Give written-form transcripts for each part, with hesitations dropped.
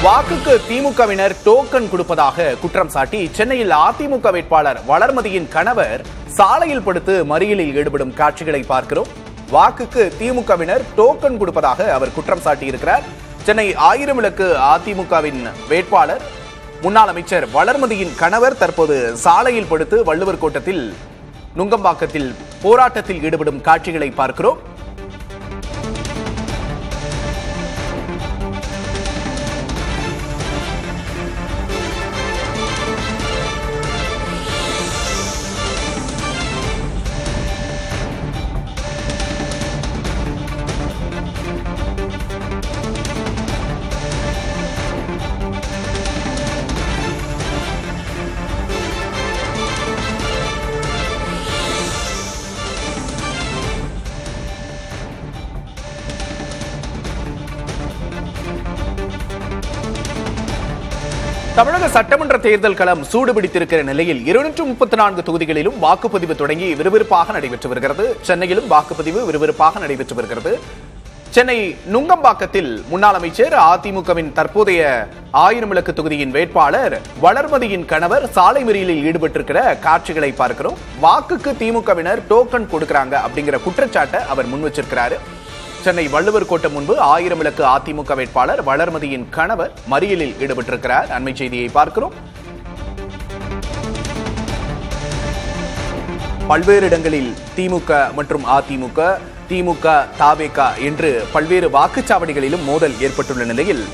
வாக்குக்கு திமுகவினர் டோக்கன் கொடுப்பதாக குற்றம் சாட்டி சென்னையில் அதிமுக வேட்பாளர் வளர்மதியின் கணவர் சாலையில் படுத்து மறியலில் ஈடுபடும் காட்சிகளை பார்க்கிறோம். வாக்குக்கு திமுகவினர் டோக்கன் கொடுப்பதாக அவர் குற்றம் சாட்டியிருக்கிறார். சென்னை ஆயிரம் விளக்கு அதிமுகவின் வேட்பாளர் முன்னாள் அமைச்சர் வளர்மதியின் கணவர் தற்போது சாலையில் படுத்து வள்ளுவர் கோட்டத்தில் நுங்கம்பாக்கத்தில் போராட்டத்தில் ஈடுபடும் காட்சிகளை பார்க்கிறோம். தமிழக சட்டமன்ற தேர்தல் களம் சூடுபிடித்திருக்கிற நிலையில் 234 தொகுதிகளிலும் வாக்குப்பதிவு தொடங்கி விறுவிறுப்பாக நடைபெற்று வருகிறது. சென்னையிலும் வாக்குப்பதிவு விறுவிறுப்பாக நடைபெற்று வருகிறது. சென்னை நுங்கம்பாக்கத்தில் முன்னாள் அமைச்சர் அதிமுகவின் தற்போதைய ஆயிரம் விளக்கு தொகுதியின் வேட்பாளர் வளர்மதியின் கணவர் சாலை மறியலில் ஈடுபட்டிருக்கிற காட்சிகளை பார்க்கிறோம். வாக்குக்கு திமுகவினர் டோக்கன் கொடுக்கிறாங்க அப்படிங்கிற குற்றச்சாட்டை அவர் முன் வச்சிருக்கிறாரு. சென்னை வள்ளுவர் கோட்டம் முன்பு ஆயிரம் விளக்கு அதிமுக வேட்பாளர் வளர்மதியின் கணவர் மறியலில் ஈடுபட்டிருக்கிறார். அண்மை செய்தியை பார்க்கிறோம். பல்வேறு இடங்களில் திமுக மற்றும் அதிமுக, திமுக, தாவேக என்று பல்வேறு வாக்குச்சாவடிகளிலும் மோதல் ஏற்பட்டுள்ள நிலையில்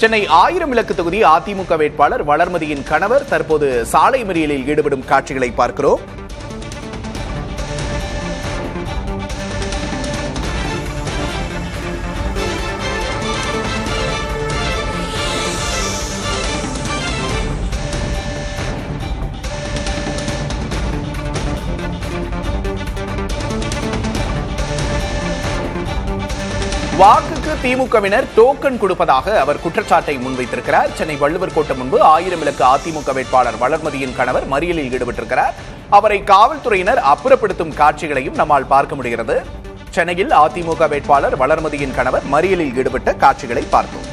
சென்னை ஆயிரம் விளக்கு தொகுதி அதிமுக வேட்பாளர் வளர்மதியின் கணவர் தற்போது சாலை மறியலில் ஈடுபடும் காட்சிகளை பார்க்கிறோம். வாக்குக்கு திமுகவினர் டோக்கன் கொடுப்பதாக அவர் குற்றச்சாட்டை முன்வைத்திருக்கிறார். சென்னை வள்ளுவர் கோட்டம் முன்பு ஆயிரம் விளக்கு அதிமுக வேட்பாளர் வளர்மதியின் கணவர் மறியலில் ஈடுபட்டிருக்கிறார். அவரை காவல்துறையினர் அப்புறப்படுத்தும் காட்சிகளையும் நம்மால் பார்க்க முடிகிறது. சென்னையில் அதிமுக வேட்பாளர் வளர்மதியின் கணவர் மறியலில் ஈடுபட்ட காட்சிகளை பார்த்தோம்.